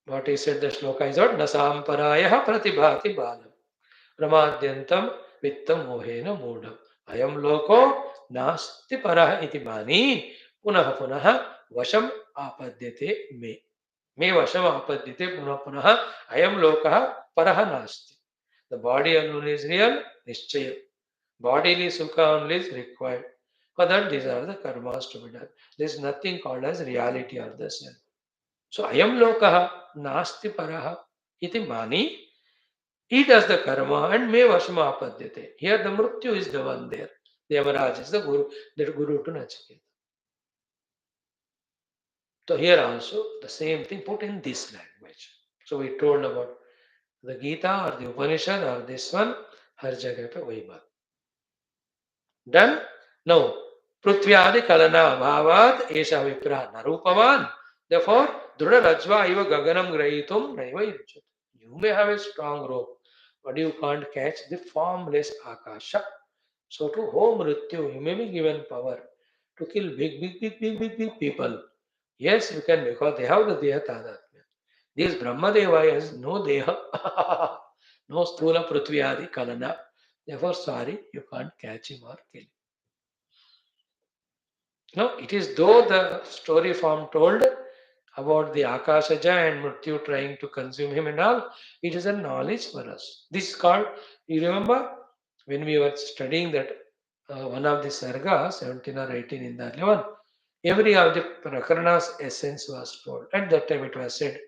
Speaker 1: What he said, the shloka is what? Nasamparaya pratibhati balam ramadyantam vittam mohena mudam ayam loko nasti parah iti mani punah punah vasham apadyate me vasham apadyate punah punah ayam lokah parah nasti. The body alone is real, nischaya. Bodily sukha only is required. For that, these are the karmas to be done. There is nothing called as reality of the self. So, ayam lokaha nasti paraha iti mani. He does the karma and me vashma apadyate. Here the mrityu is the one there. The Yamaraj is the guru, to Nachiketa. So here also the same thing put in this language. So we told about the Gita or the Upanishad or this one, har jagah pe wahi baat. Done? Now, Prithvyadi Kalana Bhavad Esha Vipra Narupaman. Therefore, Druda Rajva Iva Gaganam Grahitum Naiva Yuchat. You may have a strong rope, but you can't catch the formless Akasha. So to home Mrityu, you may be given power to kill big people. Yes, you can because they have the Deha Tadatmya. This Brahmadeva has no Deha, no Sthula Prithvyadi Kalana. Therefore, sorry, you can't catch him or kill him. No, it is though the story form told about the Akashaja and Mrityu trying to consume him and all, it is a knowledge for us. This is called, you remember when we were studying that one of the Sarga, 17 or 18 in the 11, every of the Prakarana's essence was told. At that time it was said,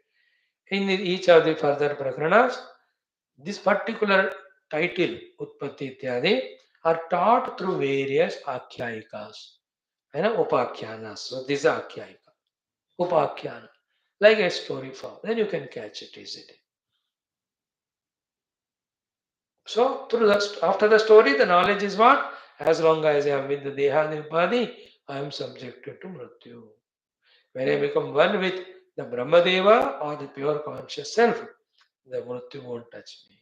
Speaker 1: in each of the further Prakaranas, this particular title, Utpatthi Ityadi, are taught through various Akhyayikas and Upakhyanas. So this is Akhyayika, Upakhyana, like a story form. Then you can catch it easily. So after the story, the knowledge is what? As long as I am with the Deha and Upadhi, I am subjected to Mrityu. When I become one with the Brahmadeva or the pure conscious self, the Mrityu won't touch me.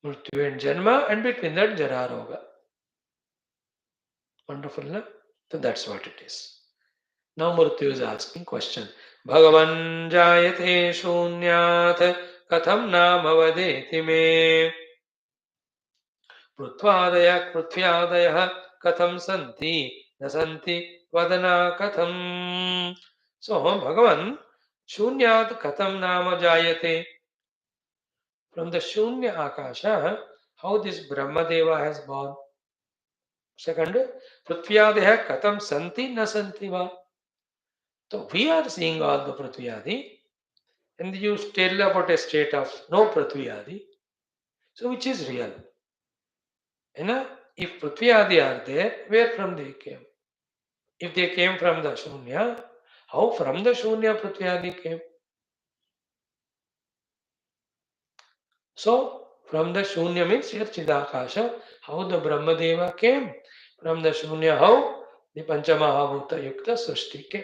Speaker 1: Mrityu and Janma, and between that Jara Roga. Wonderful, no? So that's what it is. Now Mrityu is asking question. Bhagavan jayate shunyat katham nam avadeti me pruthyadaya katham santi nasanti vadana katham. So Bhagavan shunyat katham nama jayate. From the shunya akasha, how this Brahmadeva has born. Second, pruthyadaya katham santi nasanti va. So we are seeing all the Prithvyadi, and you tell about a state of no Prithvyadi. So which is real? You know, if Prithvyadi are there, where from they came? If they came from the Shunya, how from the Shunya Prithvyadi came? So from the Shunya means here Chidakasha, how the Brahmadeva came. From the Shunya, how the Panchamahabhuta Yukta Srushti came.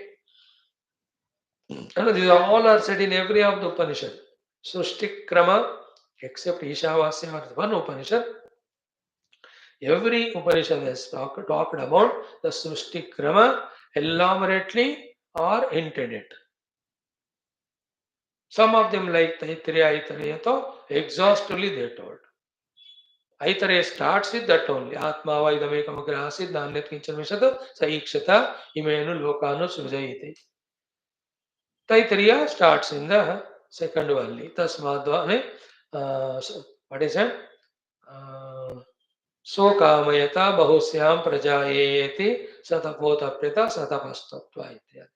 Speaker 1: And these all are said in every of the Upanishad. Srushti Krama, except Ishavasya or one Upanishad, every Upanishad has talked about the Srushti Krama elaborately or hinted it. Some of them like Taittiriya, Aitareya, exhaustively they told. Aitareya starts with that only. Atma vaidamekamagra asid nanyat kinchan vishata saikshata imenu lokanu sujayite. Taittiriya starts in the second only. Tasmadva, what is it? So kamayata bahusyam prajayeti satapotapyata satapasthatva ityadi.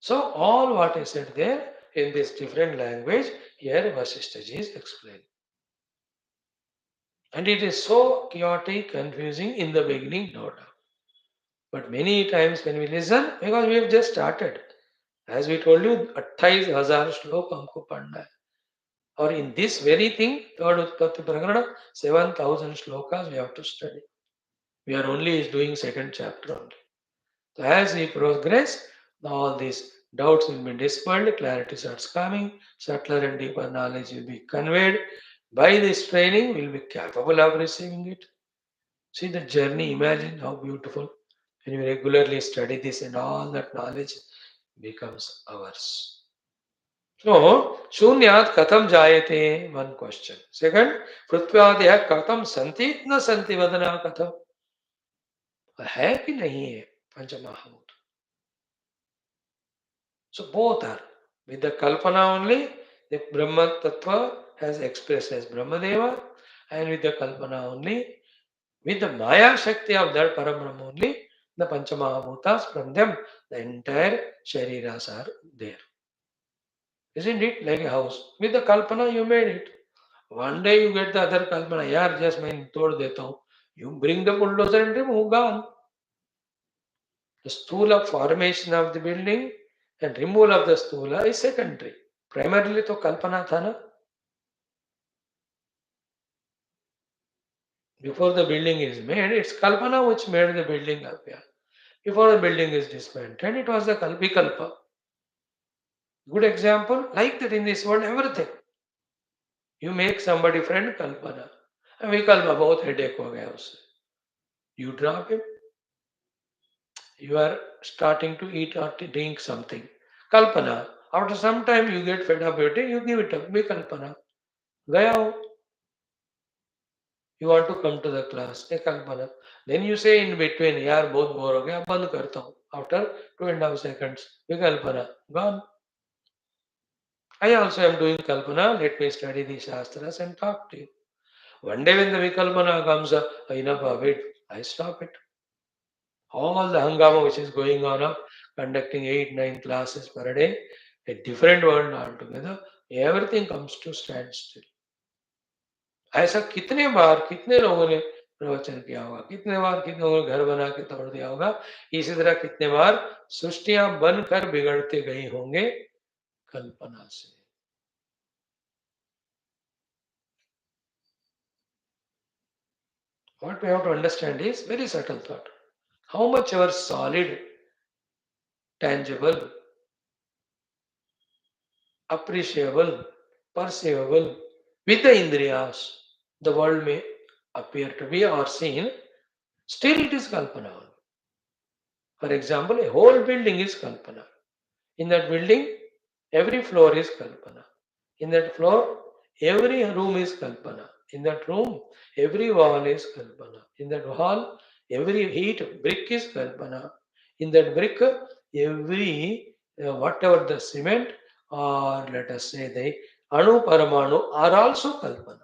Speaker 1: So all what is said there in this different language, here Vaashishtha ji is explaining. And it is so chaotic, confusing in the beginning, no doubt. But many times when we listen, because we have just started, as we told you, 28,000 shlok humko padna hai. Or in this very thing, third Utpatthi Prakaranam, 7,000 shlokas we have to study. We are only doing second chapter only. So as we progress, all these doubts will be dispelled, clarity starts coming, subtler and deeper knowledge will be conveyed. By this training, we will be capable of receiving it. See the journey, imagine how beautiful. When you regularly study this and all that knowledge becomes ours. So, Shunyat Katham Jayate, one question. Second, Prithvyadya Katham Santi, na Santi Vadana Katham. है कि नहीं है पंचमहाभूत. So both are with the kalpana only the Brahma Tattva has expressed as Brahmadeva, and with the kalpana only with the Maya Shakti of that Parabrahma only the Panchamahabhutas, from them the entire Shariras are there. Isn't it like a house? With the kalpana, you made it. One day you get the other kalpana, yaar, just main tod deta hu. You bring the bulldozer and remove, gone. The stula formation of the building and removal of the stula is secondary. Primarily to kalpana tha na. Before the building is made, it's kalpana which made the building appear. Before the building is dismantled, it was the vikalpa. Good example, like that in this world, everything. You make somebody friend kalpana. And vikalpa, bahut headache ho gaya usse. You drop him. You are starting to eat or to drink something. Kalpana. After some time you get fed up with it, you give it up. Vikalpana. Gaya ho. You want to come to the class. Kalpana. Then you say in between, yaar, bahut bore ho gaya, band karta hu. After 2.5 seconds, vikalpana. Gone. I also am doing kalpana. Let me study the shastras and talk to you. One day when the vikalpana comes up, enough of it, I stop it. All the hangama which is going on up, conducting 8-9 classes per day, a different world altogether, everything comes to standstill. ऐसा कितने बार कितने लोगों ने प्रवचन किया होगा, कितने बार कितने लोगों ने घर बना के तोड़ दिया होगा, इसी तरह कितने बार सृष्टियां बनकर बिगड़ते गई होंगे कल्पना से. What we have to understand is very subtle thought. How much our solid, tangible, appreciable, perceivable with the indriyas, the world may appear to be or seen, still it is kalpana. For example, a whole building is kalpana. In that building, every floor is kalpana. In that floor, every room is kalpana. In that room, every wall is kalpana. In that wall, every heat brick is kalpana. In that brick, every whatever the cement or let us say the anu paramanu are also kalpana.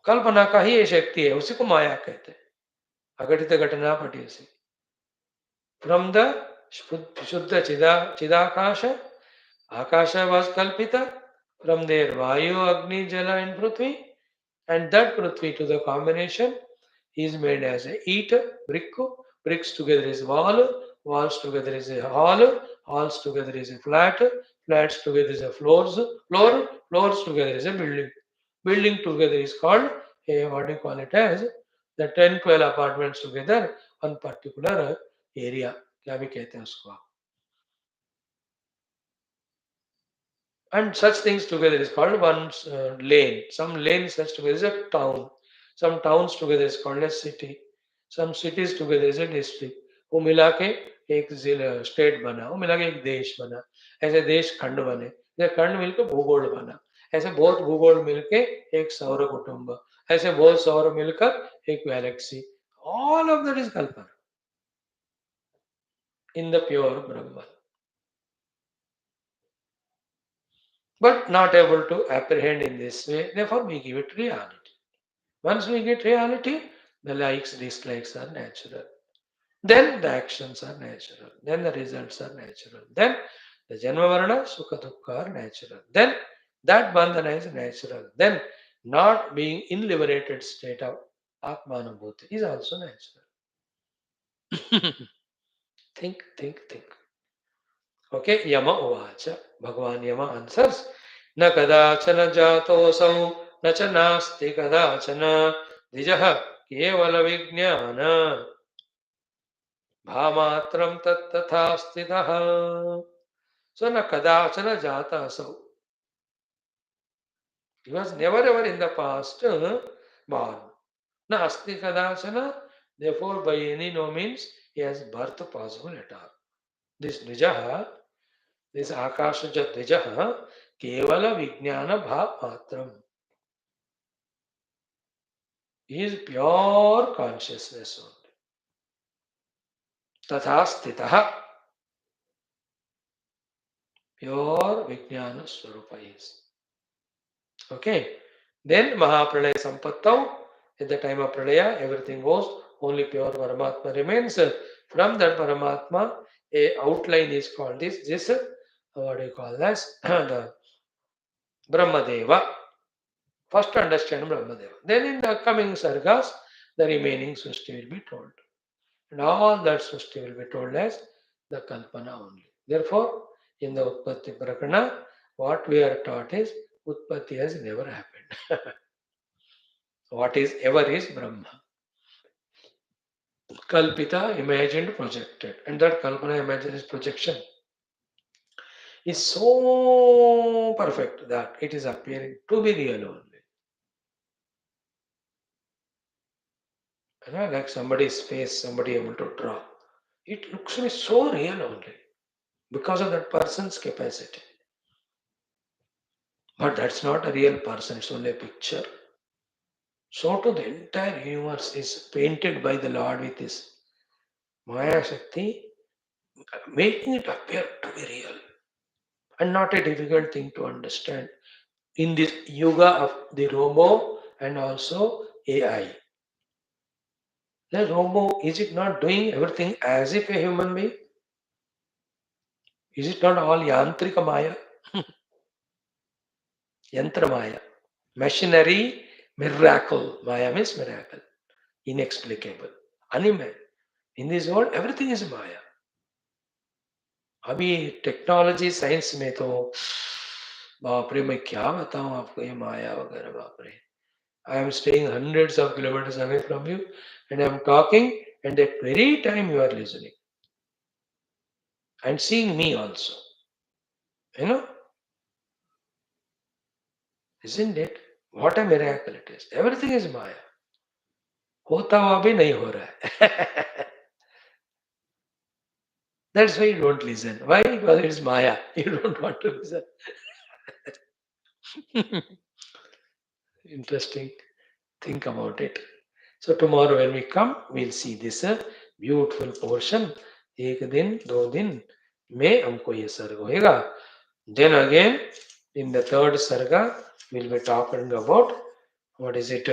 Speaker 1: कल्पना का ही ये शक्ति है, उसी को माया कहते हैं. अघटित घटना पटी से. From the Shuddha Chidakasha, Akasha was Kalpita. From there, Vayu, Agni, Jala, and Prithvi. And that Prithvi to the combination is made as a eater, brick. Bricks together is wall. Walls together is a hall. Halls together is a flat. Flats together is a floors. Floors together is a building. Building together is called a what do you call it as the 10-12 apartments together one particular area. क्या भी कहते हैं उसको. And such things together is called one lane. Some lane such together is a town. Some towns together is called a city. Some cities together is a district. वो मिला के एक state बना, वो मिला के एक देश बना. ऐसे देश खंड बने, ये खंड मिलकर भूगोल बना. ऐसे बहुत भूगोल मिलके एक सौर कुटुंब, ऐसे बहुत सौर मिलकर एक Galaxy. All of that is kalpana in the pure Brahman. But not able to apprehend in this way, therefore we give it reality. Once we get reality, the likes, dislikes are natural. Then the actions are natural. Then the results are natural. Then the Janma Varna, Sukha Dukkha are natural. Then that Bandhana is natural. Then not being in liberated state of Atmanubhuti is also natural. Think. Okay, Yama Uvacha. Bhagavan Yama answers. Na kadachana jatosau na cha nasti kadachana dijaha kevala vijnana bhamatram tat tatha sthitaha. So na kadachana jatasau. He was never ever in the past born. Na asti kadachana, therefore by any no means he has birth possible at all. This dijaha, this akashaja dijaha, kevala vijnana bhamatram. He is pure consciousness only. Tatha sthitaha. Pure Vijnana Swarupa is. Okay. Then Mahapralaya Sampattau, at the time of Pralaya, everything goes, only pure Paramatma remains. From that Paramatma, A outline is called this what do you call as the Brahmadeva. First understand Brahmadeva. Then in the coming sargas, the remaining Srushti will be told. And all that Srushti will be told as the Kalpana only. Therefore, in the Utpatti Prakarana, what we are taught is Utpatti has never happened. What is ever is Brahma. Kalpita, imagined, projected. And that Kalpana, imagined projection is so perfect that it is appearing to be real only. You know, like somebody's face, somebody able to draw. It looks to be so real only because of that person's capacity. But that's not a real person, it's only a picture. So too the entire universe is painted by the Lord with his Maya Shakti, making it appear to be real and not a difficult thing to understand in this yuga of the robo and also AI. The robo, is it not doing everything as if a human being? Is it not all yantrika maya? Yantra maya. Machinery, miracle. Maya means miracle. Inexplicable. Animal. In this world, everything is Maya. अभी technology science में तो बाप रे मैं क्या बताऊं आपको ये माया वगैरह बाप रे I am staying hundreds of kilometers away from you and I am talking and at very time you are listening and seeing me also. You know, isn't it? What a miracle it is. Everything is Maya. होता हुआ भी नहीं हो रहा है. That's why you don't listen. Why? Because it's Maya. You don't want to listen. Interesting. Think about it. So tomorrow when we come, we'll see this beautiful portion. एक दिन दो दिन में हमको ये सर्ग होएगा. Then again, in the third sarga, we'll be talking about what is it?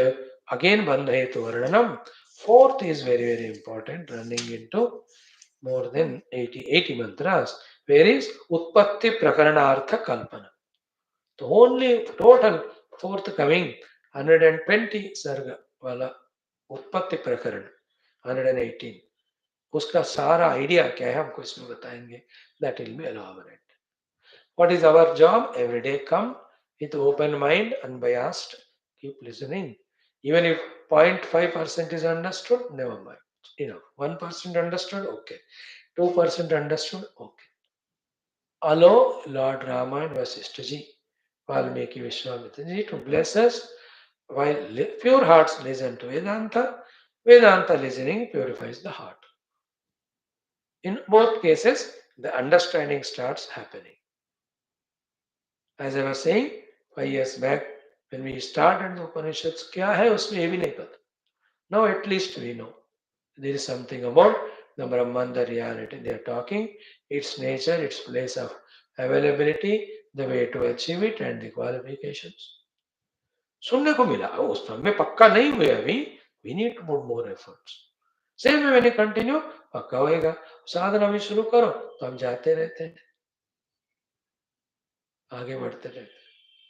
Speaker 1: Again, bandhayetu varnanam. Fourth is very, very important, running into more than 80 mantras. Where is Utpatti Prakaranartha Kalpana. The only total forthcoming 120 sarga वाला उत्पत्ति प्रकरण 118 उसका सारा idea क्या है हमको इसमें बताएंगे. That will be elaborate. What is our job? Every day come with open mind, unbiased, keep listening. Even if 0.5% is understood, never mind. 1% understood, okay. 2% understood, okay. Allow Lord Rama and Vaashishtha ji, Valmiki, Vishwamitra ji to bless us while pure hearts listen to Vedanta. Vedanta listening purifies the heart. In both cases, the understanding starts happening. As I was saying, 5 years back, when we started the Upanishads, क्या है उसमें ये भी नहीं पता. Now at least we know. There is something about the Brahman, the reality they are talking, its nature, its place of availability, the way to achieve it and the qualifications. सुनने को मिला, उस हमें पक्का नहीं हुए अभी. We need to put more efforts. Same way when you continue, पक्का होएगा. साधना भी शुरू करो तो हम जाते रहते हैं, आगे बढ़ते रहते हैं.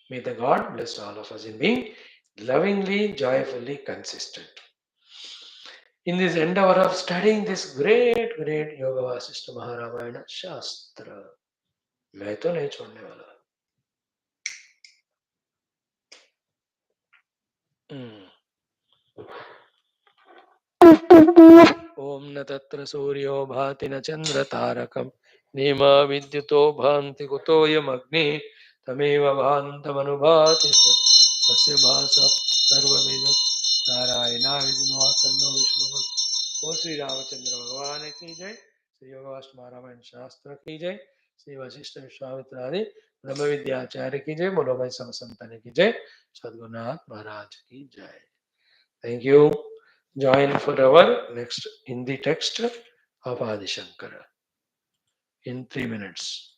Speaker 1: May the God bless all of us in being lovingly, joyfully consistent in this endeavor of studying this great, great Yoga Vasishtha Maharamayana Shastra. मैं तो नहीं छोड़ने वाला. ओम न तत्र सूर्यो भाति न चंद्र तारकम नीमा विद्युतो भान्ति कुतो यमग्नि तमेव भान्तमनुभाति तस्य भासा सर्वमिदं नारायणा विष्णुः तन्नो विष्णु. ओ श्री रामचंद्र भगवान की जय. श्री योगाष्टमा रामायण शास्त्र की जय. श्री वशिष्ठ विश्वामित्र आदि ब्रह्म विद्याचार्य की जय. बोलो भाई सब संतान की जय. सद्गुरुनाथ महाराज की जय. Thank you. Join for our next Hindi text of Adi Shankara in 3 minutes.